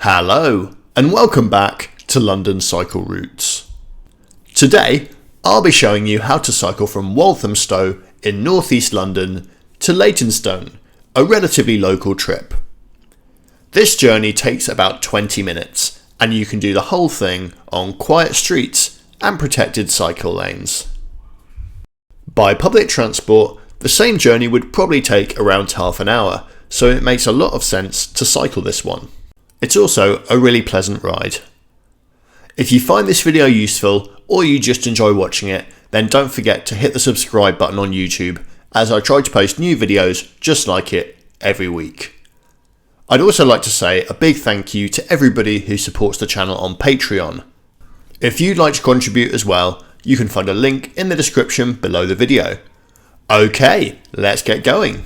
Hello and welcome back to London Cycle Routes. Today I'll be showing you how to cycle from Walthamstow in northeast London to Leytonstone, a relatively local trip. This journey takes about 20 minutes and you can do the whole thing on quiet streets and protected cycle lanes. By public transport, the same journey would probably take around half an hour, so it makes a lot of sense to cycle this one. It's also a really pleasant ride. If you find this video useful or you just enjoy watching it, then don't forget to hit the subscribe button on YouTube, as I try to post new videos just like it every week. I'd also like to say a big thank you to everybody who supports the channel on Patreon. If you'd like to contribute as well, you can find a link in the description below the video. Okay, let's get going.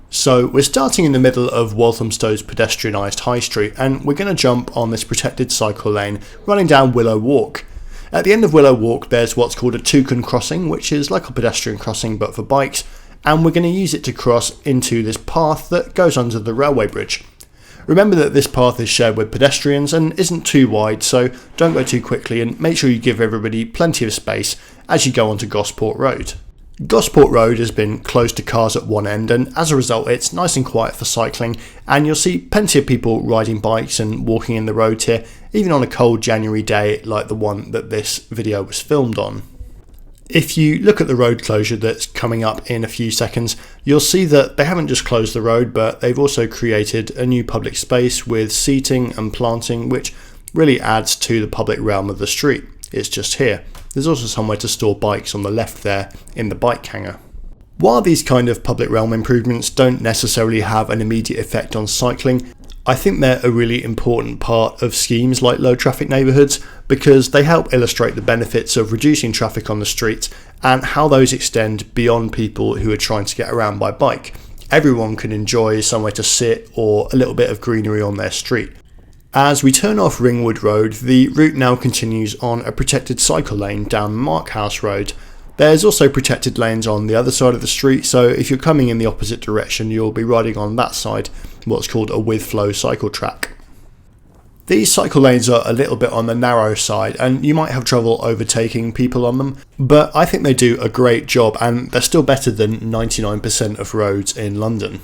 So we're starting in the middle of Walthamstow's pedestrianised high street, and we're going to jump on this protected cycle lane running down Willow Walk. At the end of Willow Walk there's what's called a toucan crossing, which is like a pedestrian crossing but for bikes, and we're going to use it to cross into this path that goes under the railway bridge. Remember that this path is shared with pedestrians and isn't too wide, so don't go too quickly and make sure you give everybody plenty of space as you go onto Gosport Road. Gosport Road has been closed to cars at one end, and as a result it's nice and quiet for cycling, and you'll see plenty of people riding bikes and walking in the road here, even on a cold January day like the one that this video was filmed on. If you look at the road closure that's coming up in a few seconds, you'll see that they haven't just closed the road, but they've also created a new public space with seating and planting, which really adds to the public realm of the street. It's just here. There's also somewhere to store bikes on the left there in the bike hangar. While these kind of public realm improvements don't necessarily have an immediate effect on cycling, I think they're a really important part of schemes like low traffic neighbourhoods, because they help illustrate the benefits of reducing traffic on the streets and how those extend beyond people who are trying to get around by bike. Everyone can enjoy somewhere to sit or a little bit of greenery on their street. As we turn off Ringwood Road, the route now continues on a protected cycle lane down Markhouse Road. There's also protected lanes on the other side of the street, so if you're coming in the opposite direction you'll be riding on that side, what's called a with flow cycle track. These cycle lanes are a little bit on the narrow side and you might have trouble overtaking people on them, but I think they do a great job and they're still better than 99% of roads in London.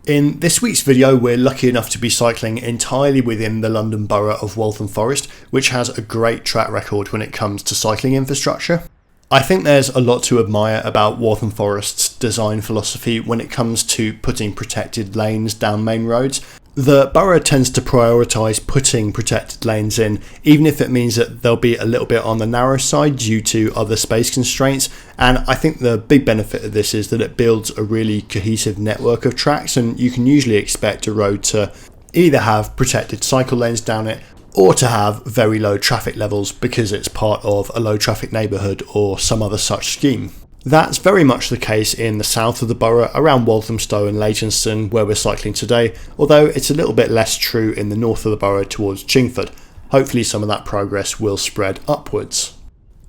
In this week's video we're lucky enough to be cycling entirely within the London borough of Waltham Forest, which has a great track record when it comes to cycling infrastructure. I think there's a lot to admire about Waltham Forest's design philosophy when it comes to putting protected lanes down main roads. The borough tends to prioritise putting protected lanes in, even if it means that they'll be a little bit on the narrow side due to other space constraints, and I think the big benefit of this is that it builds a really cohesive network of tracks, and you can usually expect a road to either have protected cycle lanes down it or to have very low traffic levels because it's part of a low traffic neighbourhood or some other such scheme. That's very much the case in the south of the borough, around Walthamstow and Leytonstone, where we're cycling today, although it's a little bit less true in the north of the borough towards Chingford. Hopefully some of that progress will spread upwards.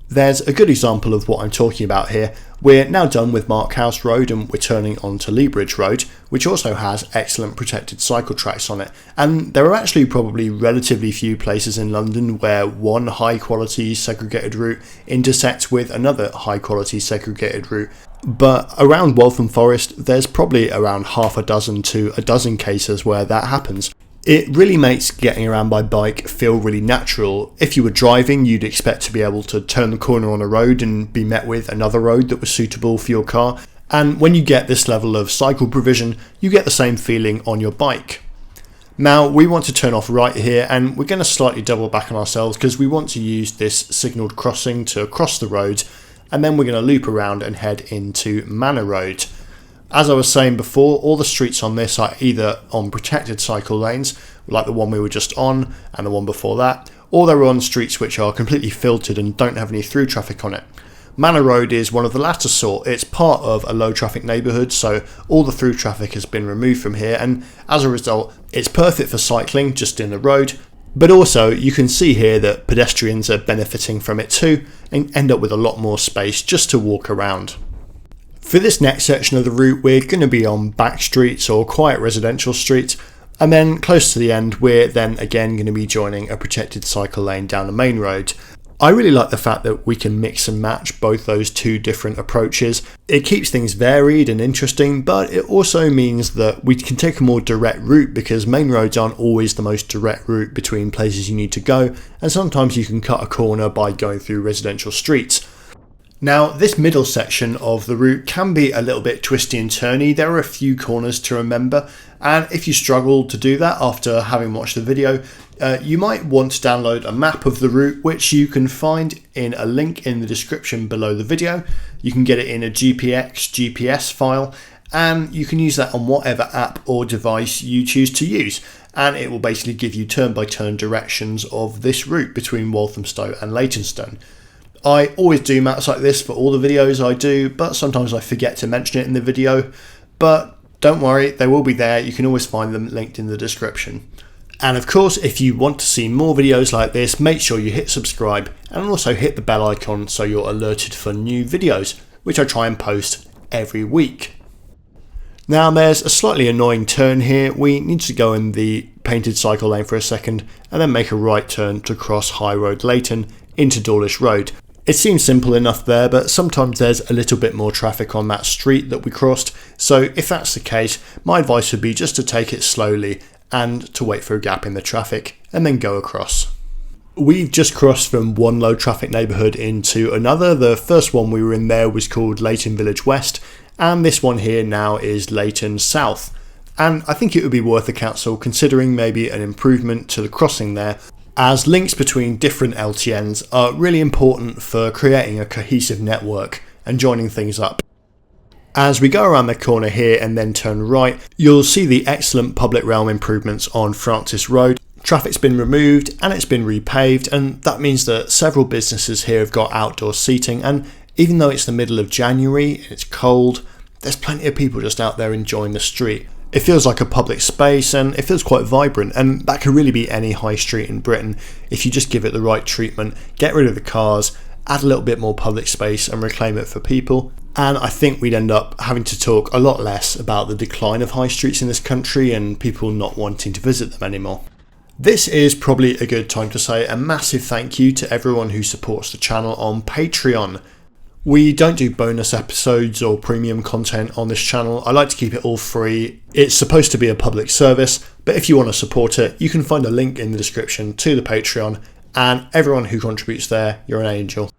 There's a good example of what I'm talking about here. We're now done with Markhouse Road and we're turning onto Lea Bridge Road, which also has excellent protected cycle tracks on it. And there are actually probably relatively few places in London where one high quality segregated route intersects with another high quality segregated route. But around Waltham Forest there's probably around half a dozen to a dozen cases where that happens. It really makes getting around by bike feel really natural. If you were driving, you'd expect to be able to turn the corner on a road and be met with another road that was suitable for your car. And when you get this level of cycle provision, you get the same feeling on your bike. Now we want to turn off right here, and we're going to slightly double back on ourselves because we want to use this signalled crossing to cross the road, and then we're going to loop around and head into Manor Road. As I was saying before, all the streets on this are either on protected cycle lanes, like the one we were just on and the one before that, or they're on streets which are completely filtered and don't have any through traffic on it. Manor Road is one of the latter sort. It's part of a low traffic neighbourhood, so all the through traffic has been removed from here, and as a result it's perfect for cycling just in the road, but also you can see here that pedestrians are benefiting from it too and end up with a lot more space just to walk around. For this next section of the route we're going to be on back streets or quiet residential streets. And then close to the end, we're then again going to be joining a protected cycle lane down the main road. I really like the fact that we can mix and match both those two different approaches. It keeps things varied and interesting, but it also means that we can take a more direct route, because main roads aren't always the most direct route between places you need to go, and sometimes you can cut a corner by going through residential streets. Now, this middle section of the route can be a little bit twisty and turny. There are a few corners to remember, and if you struggle to do that after having watched the video, you might want to download a map of the route, which you can find in a link in the description below the video. You can get it in a GPS file, and you can use that on whatever app or device you choose to use, and it will basically give you turn-by-turn directions of this route between Walthamstow and Leytonstone. I always do maps like this for all the videos I do, but sometimes I forget to mention it in the video. But don't worry, they will be there. You can always find them linked in the description. And of course, if you want to see more videos like this, make sure you hit subscribe and also hit the bell icon so you're alerted for new videos, which I try and post every week. Now, there's a slightly annoying turn here. We need to go in the painted cycle lane for a second and then make a right turn to cross High Road Leyton into Dyers Road. It seems simple enough there, but sometimes there's a little bit more traffic on that street that we crossed, so if that's the case, my advice would be just to take it slowly and to wait for a gap in the traffic and then go across. We've just crossed from one low traffic neighbourhood into another. The first one we were in there was called Leyton Village West, and this one here now is Leyton South. And I think it would be worth the council considering maybe an improvement to the crossing there, as links between different LTNs are really important for creating a cohesive network and joining things up. As we go around the corner here and then turn right, you'll see the excellent public realm improvements on Francis Road. Traffic's been removed and it's been repaved, and that means that several businesses here have got outdoor seating, and even though it's the middle of January and it's cold, there's plenty of people just out there enjoying the street. It feels like a public space and it feels quite vibrant, and that could really be any high street in Britain if you just give it the right treatment, get rid of the cars, add a little bit more public space and reclaim it for people. And I think we'd end up having to talk a lot less about the decline of high streets in this country and people not wanting to visit them anymore. This is probably a good time to say a massive thank you to everyone who supports the channel on Patreon. We don't do bonus episodes or premium content on this channel. I like to keep it all free. It's supposed to be a public service, but if you want to support it, you can find a link in the description to the Patreon, and everyone who contributes there, you're an angel.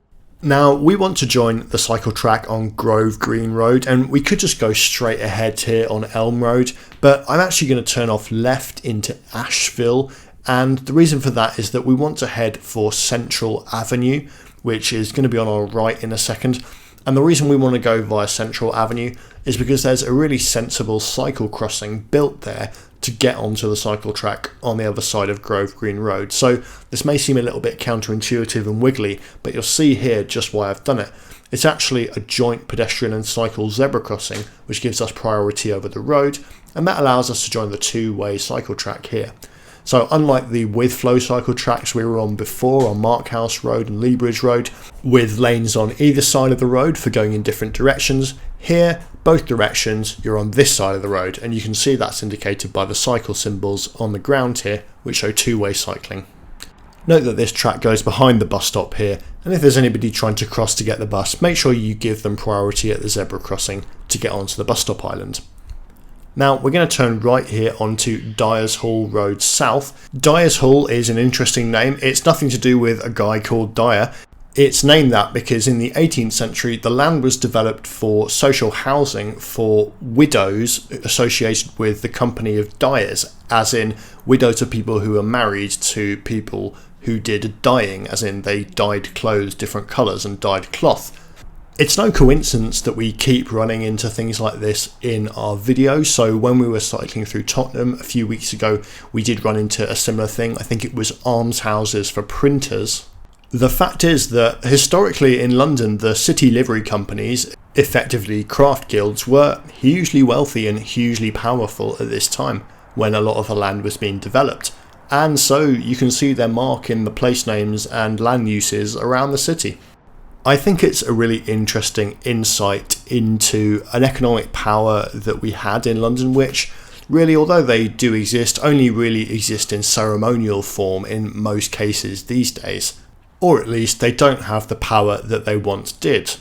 Now, we want to join the cycle track on Grove Green Road, and we could just go straight ahead here on Elm Road, but I'm actually going to turn off left into Asheville, and the reason for that is that we want to head for Central Avenue, which is going to be on our right in a second. And the reason we want to go via Central Avenue is because there's a really sensible cycle crossing built there to get onto the cycle track on the other side of Grove Green Road. So this may seem a little bit counterintuitive and wiggly, but you'll see here just why I've done it. It's actually a joint pedestrian and cycle zebra crossing, which gives us priority over the road, and that allows us to join the two-way cycle track here. So unlike the with flow cycle tracks we were on before on Markhouse Road and Lea Bridge Road, with lanes on either side of the road for going in different directions, here, both directions, you're on this side of the road, and you can see that's indicated by the cycle symbols on the ground here, which show two-way cycling. Note that this track goes behind the bus stop here, and if there's anybody trying to cross to get the bus, make sure you give them priority at the zebra crossing to get onto the bus stop island. Now we're going to turn right here onto Dyers Hall Road South. Dyers Hall is an interesting name. It's nothing to do with a guy called Dyer. It's named that because in the 18th century the land was developed for social housing for widows associated with the company of dyers, as in widows are people who are married to people who did dyeing, as in they dyed clothes different colours and dyed cloth. It's no coincidence that we keep running into things like this in our videos. So when we were cycling through Tottenham a few weeks ago, we did run into a similar thing. I think it was almshouses for printers. The fact is that historically in London, the city livery companies, effectively craft guilds, were hugely wealthy and hugely powerful at this time when a lot of the land was being developed. And so you can see their mark in the place names and land uses around the city. I think it's a really interesting insight into an economic power that we had in London, which really, although they do exist, only really exist in ceremonial form in most cases these days. Or at least they don't have the power that they once did.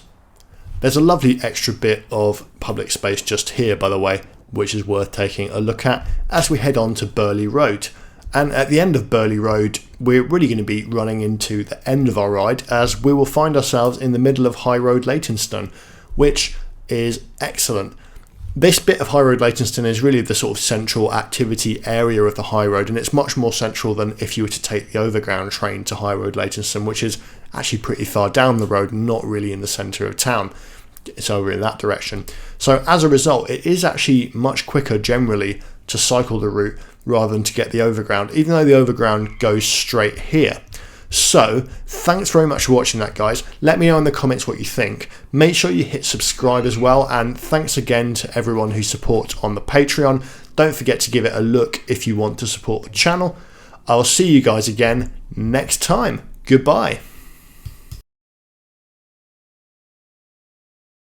There's a lovely extra bit of public space just here, by the way, which is worth taking a look at as we head on to Burley Road. And at the end of Burley Road, we're really going to be running into the end of our ride, as we will find ourselves in the middle of High Road Leytonstone, which is excellent. This bit of High Road Leytonstone is really the sort of central activity area of the High Road, and it's much more central than if you were to take the overground train to High Road Leytonstone, which is actually pretty far down the road, not really in the centre of town. It's over in that direction. So as a result, it is actually much quicker generally to cycle the route rather than to get the overground, even though the overground goes straight here. So thanks very much for watching that, guys. Let me know in the comments what you think. Make sure you hit subscribe as well, and thanks again to everyone who supports on the Patreon. Don't forget to give it a look if you want to support the channel. I'll see you guys again next time. Goodbye.